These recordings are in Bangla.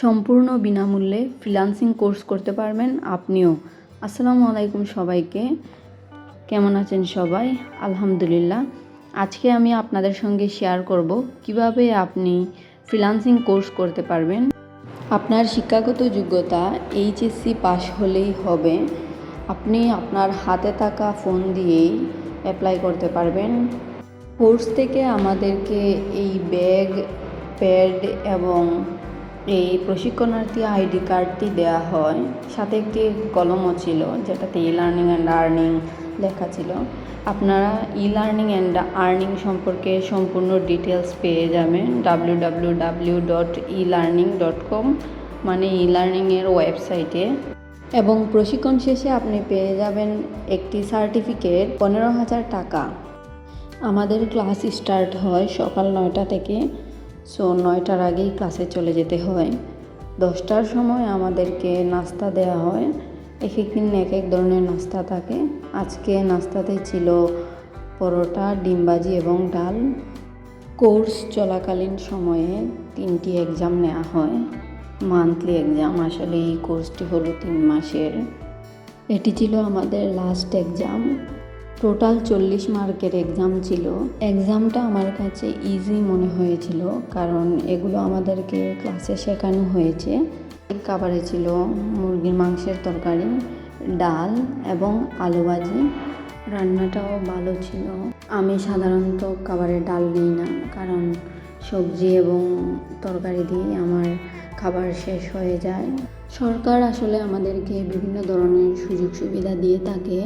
সম্পূর্ণ বিনামূল্যে ফ্রিল্যান্সিং কোর্স করতে পারবেন আপনিও। আসসালামু আলাইকুম সবাইকে, কেমন আছেন সবাই? আলহামদুলিল্লাহ। আজকে আমি আপনাদের সঙ্গে শেয়ার করব কিভাবে আপনি ফ্রিল্যান্সিং কোর্স করতে পারবেন। আপনার শিক্ষাগত যোগ্যতা এইচএসসি পাস হলেই হবে। আপনি আপনার হাতে থাকা ফোন দিয়েই অ্যাপ্লাই করতে পারবেন। কোর্স থেকে আমাদেরকে এই ব্যাগ, প্যাড এবং এই প্রশিক্ষণার্থী আইডি কার্ডটি দেওয়া হয়, সাথে একটি কলমও ছিল যেটাতে ই লার্নিং অ্যান্ড আর্নিং লেখা ছিল। আপনারা ই লার্নিং অ্যান্ড আর্নিং সম্পর্কে সম্পূর্ণ ডিটেলস পেয়ে যাবেন www.elearning.com মানে ই লার্নিংয়ের ওয়েবসাইটে। এবং প্রশিক্ষণ শেষে আপনি পেয়ে যাবেন একটি সার্টিফিকেট 15,000 টাকা। আমাদের ক্লাস স্টার্ট হয় সকাল 9টা থেকে, সো 9টার আগেই ক্লাসে চলে যেতে হয়। 10টার সময় আমাদেরকে নাস্তা দেওয়া হয়। এক এক দিন এক এক ধরনের নাস্তা থাকে। আজকে নাস্তাতে ছিল পরোটা, ডিম ভাজি এবং ডাল। কোর্স চলাকালীন সময়ে 3টি এক্সাম নেওয়া হয়, মান্থলি এক্সাম। আসলে এই কোর্সটি হলো 3 মাসের। এটি ছিল আমাদের লাস্ট এক্সাম। টোটাল 40 মার্কের এক্সাম ছিল। এক্সামটা আমার কাছে ইজি মনে হয়েছিল, কারণ এগুলো আমাদেরকে ক্লাসে শেখানো হয়েছে। খাবারে ছিল মুরগির মাংসের তরকারি, ডাল এবং আলু ভাজি। রান্নাটাও ভালো ছিল। আমি সাধারণত খাবারে ডাল নিই না, কারণ সবজি এবং তরকারি দিয়ে আমার খাবার শেষ হয়ে যায়। সরকার আসলে আমাদেরকে বিভিন্ন ধরনের সুযোগ সুবিধা দিয়ে থাকে,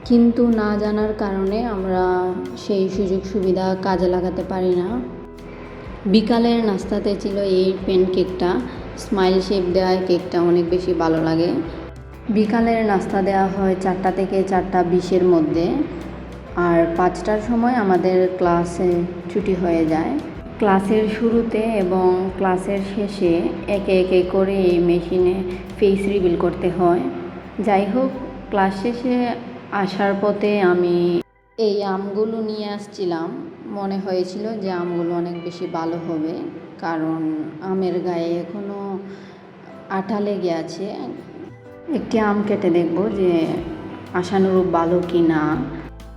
কিন্তু না জানার কারণে আমরা সেই সুযোগ সুবিধা কাজে লাগাতে পারি না। বিকালের নাস্তাতে ছিল এই প্যানকেকটা, স্মাইল শেপ দেওয়া কেকটা অনেক বেশি ভালো লাগে। বিকালের নাস্তা দেওয়া হয় 4টা থেকে 4টা20-এর মধ্যে, আর 5টার সময় আমাদের ক্লাসে ছুটি হয়ে যায়। ক্লাসের শুরুতে এবং ক্লাসের শেষে একে একে করে এই মেশিনে ফেস রিভিল করতে হয়। যাই হোক, ক্লাস শেষে আসার পথে আমি এই আমগুলো নিয়ে আসছিলাম। মনে হয়েছিল যে আমগুলো অনেক বেশি ভালো হবে, কারণ আমের গায়ে এখনও আঠা লেগে আছে। একটি আম কেটে দেখব যে আশানুরূপ ভালো কি না।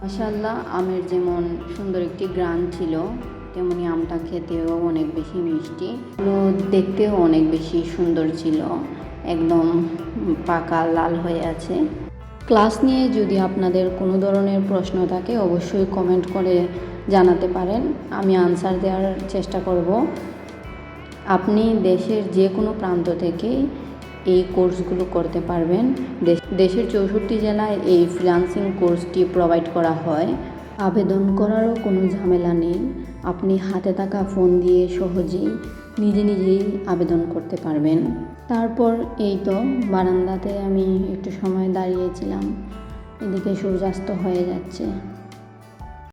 মাশাআল্লাহ, আমের যেমন সুন্দর একটি গ্রান ছিল, তেমনি আমটা খেতেও অনেক বেশি মিষ্টি, দেখতেও অনেক বেশি সুন্দর ছিল। একদম পাকা লাল হয়ে আছে। ক্লাস নিয়ে যদি আপনাদের কোনো ধরনের প্রশ্ন থাকে অবশ্যই কমেন্ট করে জানাতে পারেন, আমি আনসার দেওয়ার চেষ্টা করব। আপনি দেশের যে কোনো প্রান্ত থেকে এই কোর্সগুলো করতে পারবেন। দেশের 64 জেলায় এই ফ্রিল্যান্সিং কোর্সটি প্রোভাইড করা হয়। আবেদন করারও কোনো ঝামেলা নেই। আপনি হাতে থাকা ফোন দিয়ে সহজেই নিজেই আবেদন করতে পারবেন। তারপর এই তো বারান্দাতে আমি একটু সময় দাঁড়িয়েছিলাম, এদিকে সূর্যাস্ত হয়ে যাচ্ছে।